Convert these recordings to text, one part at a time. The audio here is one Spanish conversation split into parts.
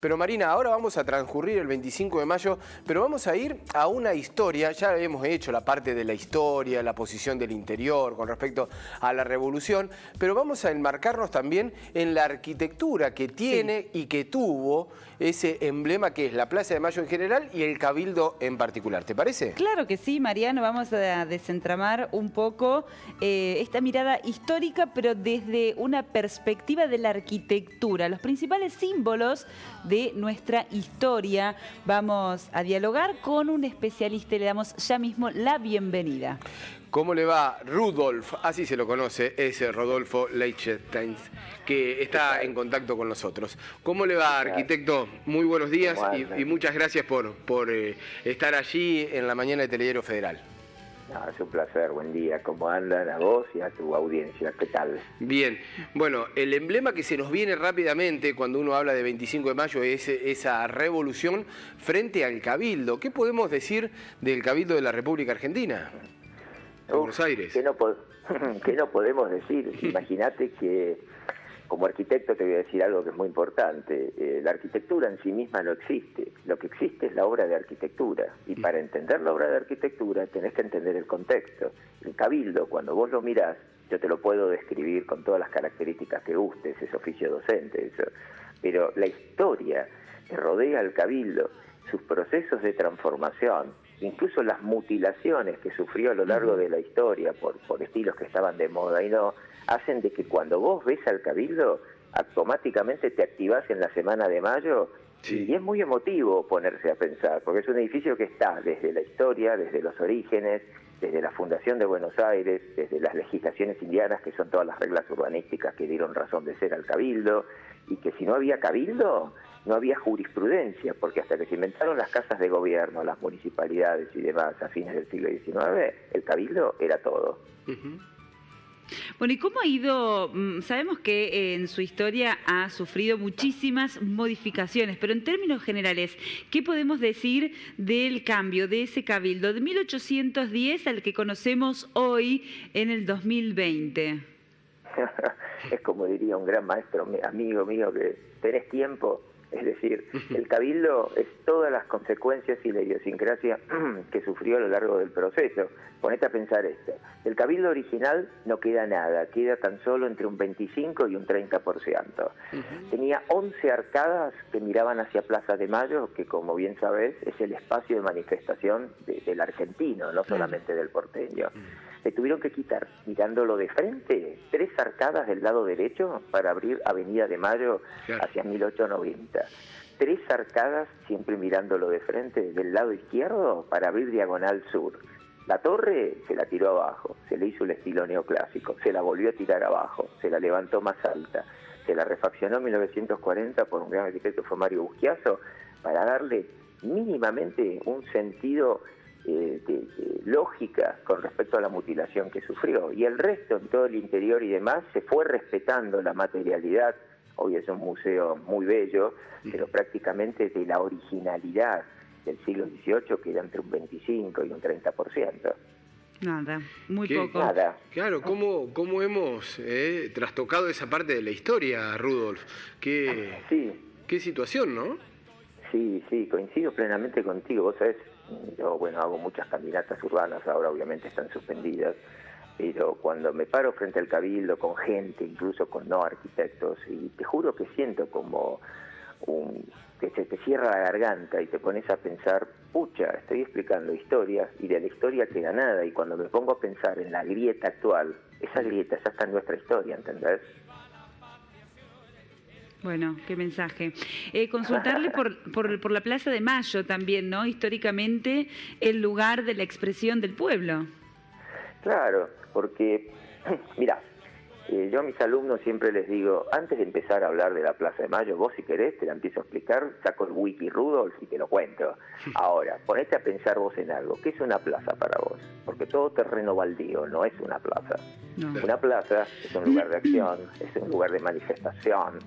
Pero Marina, ahora vamos a transcurrir el 25 de mayo, pero vamos a ir a una historia. Ya hemos hecho la parte de la historia, la posición del interior con respecto a la revolución, pero vamos a enmarcarnos también en la arquitectura que tiene y que tuvo ese emblema que es la Plaza de Mayo en general y el Cabildo en particular. ¿Te parece? Claro que sí, Mariano. Vamos a desentramar un poco esta mirada histórica, pero desde una perspectiva de la arquitectura, los principales símbolos de nuestra historia. Vamos a dialogar con un especialista y le damos ya mismo la bienvenida. ¿Cómo le va Rudolf? Así se lo conoce, ese Rodolfo Lichtenstein, que está en contacto con nosotros. ¿Cómo le va, arquitecto? Muy buenos días y muchas gracias por estar allí en la mañana de Telediario Federal. No, es un placer, buen día. ¿Cómo andan a vos y a tu audiencia? ¿Qué tal? Bien, bueno, el emblema que se nos viene rápidamente cuando uno habla de 25 de mayo es esa revolución frente al Cabildo. ¿Qué podemos decir del Cabildo de la República Argentina? De Buenos Aires. ¿Qué no podemos decir? Imagínate que como arquitecto te voy a decir algo que es muy importante. La arquitectura en sí misma no existe. Lo que existe es la obra de arquitectura. Y para entender la obra de arquitectura tenés que entender el contexto. El Cabildo, cuando vos lo mirás, yo te lo puedo describir con todas las características que gustes, es oficio docente, eso. Pero la historia que rodea al Cabildo, sus procesos de transformación, incluso las mutilaciones que sufrió a lo largo de la historia por estilos que estaban de moda y no, hacen de que cuando vos ves al Cabildo, automáticamente te activás en la semana de mayo. Sí. Y es muy emotivo ponerse a pensar, porque es un edificio que está desde la historia, desde los orígenes, desde la fundación de Buenos Aires, desde las legislaciones indianas, que son todas las reglas urbanísticas que dieron razón de ser al Cabildo, y que si no había Cabildo, no había jurisprudencia, porque hasta que se inventaron las casas de gobierno, las municipalidades y demás a fines del siglo XIX, el Cabildo era todo. Bueno, ¿y cómo ha ido? Sabemos que en su historia ha sufrido muchísimas modificaciones, pero en términos generales, ¿qué podemos decir del cambio de ese Cabildo de 1810 al que conocemos hoy en el 2020? Es como diría un gran maestro, amigo mío, que tenés tiempo. Es decir, el Cabildo es todas las consecuencias y la idiosincrasia que sufrió a lo largo del proceso. Ponete a pensar esto. Del Cabildo original no queda nada, queda tan solo entre un 25 y un 30%. Tenía 11 arcadas que miraban hacia Plaza de Mayo, que como bien sabés es el espacio de manifestación del argentino, no solamente del porteño. Le tuvieron que quitar, mirándolo de frente, 3 arcadas del lado derecho para abrir Avenida de Mayo hacia 1890. 3 arcadas, siempre mirándolo de frente, del lado izquierdo para abrir Diagonal Sur. La torre se la tiró abajo, se le hizo el estilo neoclásico, se la volvió a tirar abajo, se la levantó más alta, se la refaccionó en 1940 por un gran arquitecto, fue Mario Buschiazzo, para darle mínimamente un sentido de lógica con respecto a la mutilación que sufrió, y el resto en todo el interior y demás se fue respetando la materialidad. Hoy es un museo muy bello, pero prácticamente de la originalidad del siglo XVIII, que era entre un 25 y un 30%. Nada, muy poco. Nada. Claro, ¿cómo hemos trastocado esa parte de la historia, Rudolf? Qué situación, ¿no? Sí, coincido plenamente contigo. Vos sabés, yo, hago muchas caminatas urbanas, ahora obviamente están suspendidas, pero cuando me paro frente al Cabildo con gente, incluso con no arquitectos, y te juro que siento como que se te cierra la garganta y te pones a pensar, pucha, estoy explicando historias y de la historia queda nada, y cuando me pongo a pensar en la grieta actual, esa grieta ya está en nuestra historia, ¿entendés? Bueno, qué mensaje. Consultarle por la Plaza de Mayo también, ¿no? Históricamente, el lugar de la expresión del pueblo. Claro, porque, mira, yo a mis alumnos siempre les digo, antes de empezar a hablar de la Plaza de Mayo, vos si querés te la empiezo a explicar, saco el wiki Rudolf y te lo cuento. Ahora, ponete a pensar vos en algo. ¿Qué es una plaza para vos? Porque todo terreno baldío no es una plaza. No. Una plaza es un lugar de acción, es un lugar de manifestación,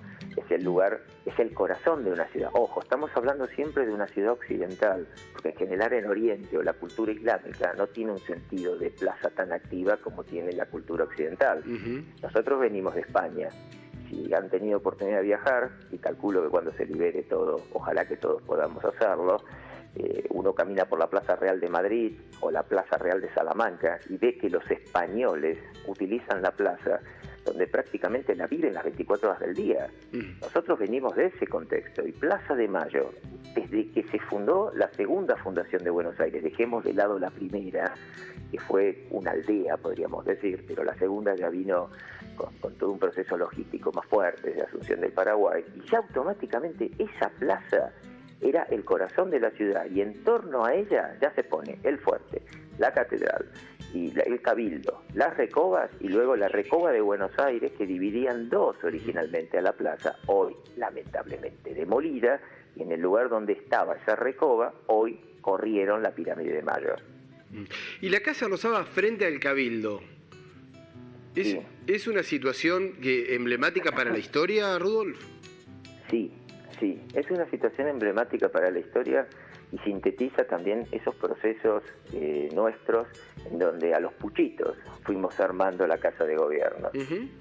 es el corazón de una ciudad. Ojo, estamos hablando siempre de una ciudad occidental, porque en general en Oriente o la cultura islámica no tiene un sentido de plaza tan activa como tiene la cultura occidental. Nosotros venimos de España. si han tenido oportunidad de viajar, y calculo que cuando se libere todo, ojalá que todos podamos hacerlo, uno camina por la Plaza Real de Madrid o la Plaza Real de Salamanca y ve que los españoles utilizan la plaza donde prácticamente la viven las 24 horas del día. Nosotros venimos de ese contexto, y Plaza de Mayo, desde que se fundó la segunda fundación de Buenos Aires, dejemos de lado la primera, que fue una aldea, podríamos decir, pero la segunda ya vino con todo un proceso logístico más fuerte de Asunción del Paraguay, y ya automáticamente esa plaza era el corazón de la ciudad, y en torno a ella ya se pone el fuerte, la catedral, y el cabildo, las recobas, y luego la recoba de Buenos Aires, que dividían dos originalmente a la plaza, hoy lamentablemente demolida, y en el lugar donde estaba esa recoba, hoy corrieron la Pirámide de Mayo. Y la Casa Rosada frente al cabildo, Sí. ¿es una situación emblemática para la historia, Rudolf? Sí, es una situación emblemática para la historia y sintetiza también esos procesos nuestros en donde a los puchitos fuimos armando la Casa de Gobierno.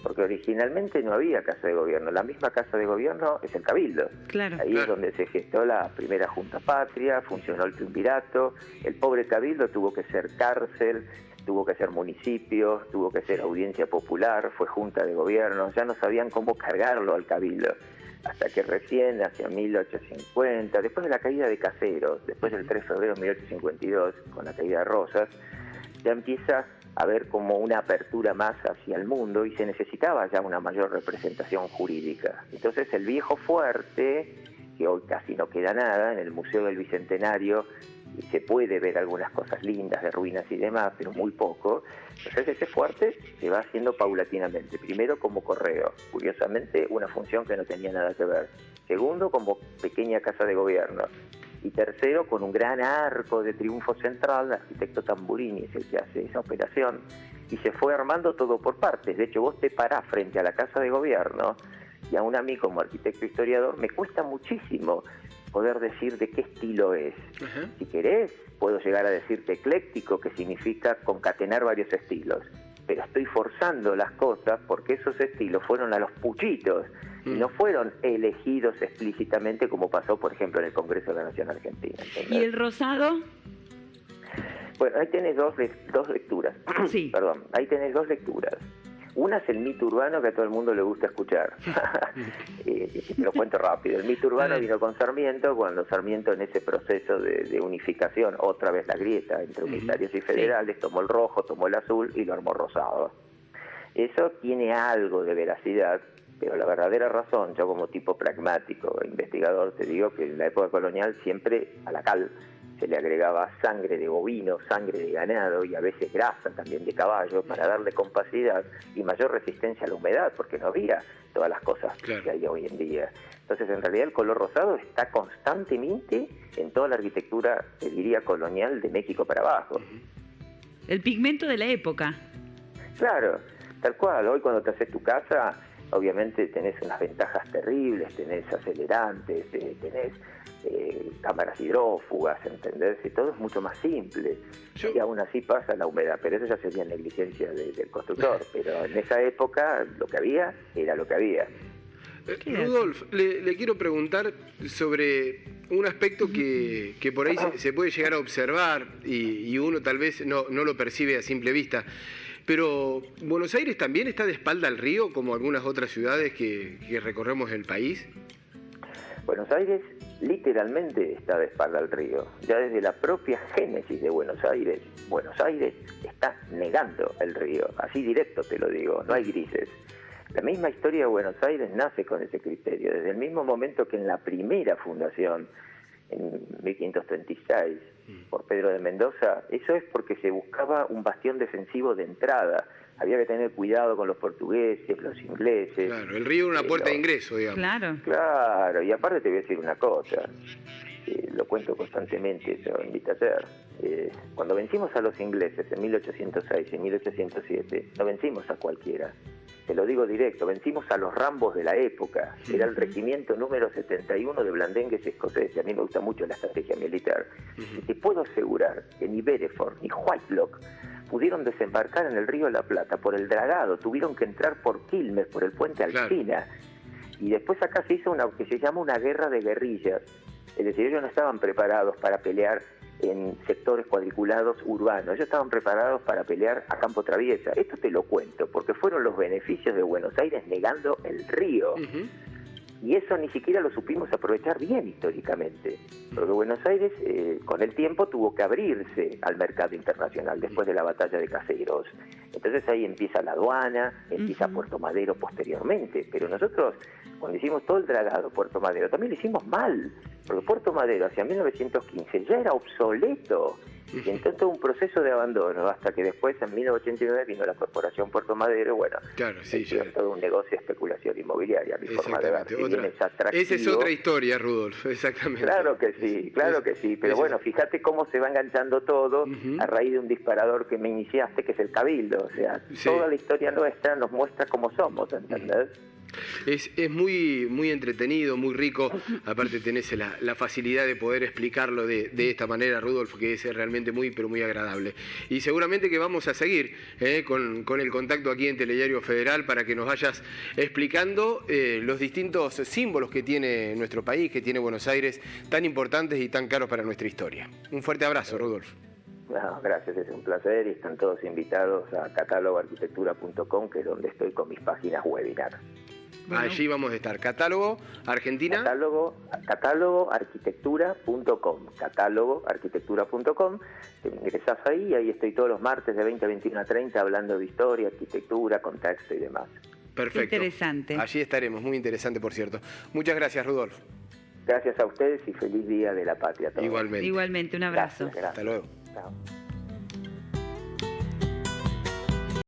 Porque originalmente no había Casa de Gobierno, la misma Casa de Gobierno es el Cabildo. Claro. Ahí es donde se gestó la primera Junta Patria, funcionó el triunvirato, el pobre Cabildo tuvo que ser cárcel, tuvo que ser municipio, tuvo que ser audiencia popular, fue Junta de Gobierno, ya no sabían cómo cargarlo al Cabildo. Hasta que recién, hacia 1850, después de la caída de Caseros, después del 3 de febrero de 1852, con la caída de Rosas, ya empieza a haber como una apertura más hacia el mundo y se necesitaba ya una mayor representación jurídica. Entonces el viejo fuerte, que hoy casi no queda nada, en el Museo del Bicentenario se puede ver algunas cosas lindas de ruinas y demás, pero muy poco. Entonces ese fuerte se va haciendo paulatinamente. Primero como correo, curiosamente una función que no tenía nada que ver. Segundo como pequeña casa de gobierno. Y tercero con un gran arco de triunfo central, el arquitecto Tamburini es el que hace esa operación. Y se fue armando todo por partes. De hecho vos te parás frente a la casa de gobierno y aún a mí como arquitecto historiador me cuesta muchísimo poder decir de qué estilo es. Si querés, puedo llegar a decirte ecléctico, que significa concatenar varios estilos, pero estoy forzando las cosas porque esos estilos fueron a los puchitos y no fueron elegidos explícitamente como pasó, por ejemplo, en el Congreso de la Nación Argentina. ¿Entendés? ¿Y el rosado? Bueno, ahí tenés dos lecturas. Sí. Perdón, ahí tenés dos lecturas. Una es el mito urbano que a todo el mundo le gusta escuchar. Te lo cuento rápido. El mito urbano vino con Sarmiento, cuando Sarmiento en ese proceso de unificación, otra vez la grieta entre unitarios y federales, tomó el rojo, tomó el azul y lo armó rosado. Eso tiene algo de veracidad, pero la verdadera razón, yo como tipo pragmático, investigador, te digo que en la época colonial siempre a la cal se le agregaba sangre de bovino, sangre de ganado y a veces grasa también de caballo para darle compacidad y mayor resistencia a la humedad, porque no había todas las cosas que hay hoy en día. Entonces, en realidad el color rosado está constantemente en toda la arquitectura, te diría, colonial de México para abajo. El pigmento de la época. Claro, tal cual. Hoy cuando te haces tu casa, obviamente tenés unas ventajas terribles, tenés acelerantes, tenés cámaras hidrófugas, ¿entendés? Y todo es mucho más simple. Y aún así pasa la humedad, pero eso ya sería negligencia del constructor. Pero en esa época lo que había era lo que había. Rudolf, le quiero preguntar sobre un aspecto que por ahí se puede llegar a observar y uno tal vez no lo percibe a simple vista. Pero ¿Buenos Aires también está de espalda al río como algunas otras ciudades que recorremos el país? Buenos Aires literalmente está de espalda al río. Ya desde la propia génesis de Buenos Aires está negando el río. Así directo te lo digo, no hay grises. La misma historia de Buenos Aires nace con ese criterio. Desde el mismo momento que en la primera fundación, en 1536, por Pedro de Mendoza, eso es porque se buscaba un bastión defensivo de entrada. Había que tener cuidado con los portugueses, los ingleses. Claro, el río era una puerta de ingreso, digamos. Claro, y aparte te voy a decir una cosa, lo cuento constantemente eso en mi taller. Cuando vencimos a los ingleses en 1806 y 1807, no vencimos a cualquiera. Te lo digo directo, vencimos a los Rambos de la época. Era el regimiento número 71 de blandengues escoceses. A mí me gusta mucho la estrategia militar. Y te puedo asegurar que ni Bereford ni Whitelock pudieron desembarcar en el río de la Plata por el dragado, tuvieron que entrar por Quilmes, por el puente Alsina. Claro. Y después acá se hizo una que se llama una guerra de guerrillas. Es decir, ellos no estaban preparados para pelear en sectores cuadriculados urbanos, ellos estaban preparados para pelear a campo traviesa. Esto te lo cuento, porque fueron los beneficios de Buenos Aires negando el río. Y eso ni siquiera lo supimos aprovechar bien históricamente, porque Buenos Aires con el tiempo tuvo que abrirse al mercado internacional después de la batalla de Caseros. Entonces ahí empieza la aduana, empieza Puerto Madero posteriormente, pero nosotros cuando hicimos todo el dragado Puerto Madero también lo hicimos mal, porque Puerto Madero hacia 1915 ya era obsoleto. Y entonces todo un proceso de abandono, hasta que después en 1989 vino la Corporación Puerto Madero, bueno, claro, sí, ya todo un negocio de especulación inmobiliaria, mi forma de ver. Esa es otra historia, Rudolf, exactamente. Claro que sí, pero bueno, fíjate cómo se va enganchando todo a raíz de un disparador que me iniciaste, que es el Cabildo, o sea, toda la historia nuestra nos muestra cómo somos, ¿entendés? Es muy entretenido, muy rico. Aparte tenés la facilidad de poder explicarlo de esta manera, Rudolf, que es realmente pero muy agradable. Y seguramente que vamos a seguir con el contacto aquí en Telediario Federal para que nos vayas explicando los distintos símbolos que tiene nuestro país, que tiene Buenos Aires, tan importantes y tan caros para nuestra historia. Un fuerte abrazo, Rudolf. No, gracias, es un placer y están todos invitados a catálogoarquitectura.com, que es donde estoy con mis páginas webinar. Bueno. Allí vamos a estar. Catálogo Argentina. Catálogoarquitectura.com. Te ingresás ahí estoy todos los martes de 20 a 21 a 30 hablando de historia, arquitectura, contexto y demás. Perfecto. Qué interesante. Allí estaremos, muy interesante, por cierto. Muchas gracias, Rudolf. Gracias a ustedes y feliz Día de la Patria a todos. Igualmente. Igualmente, un abrazo. Gracias. Hasta luego. Chao.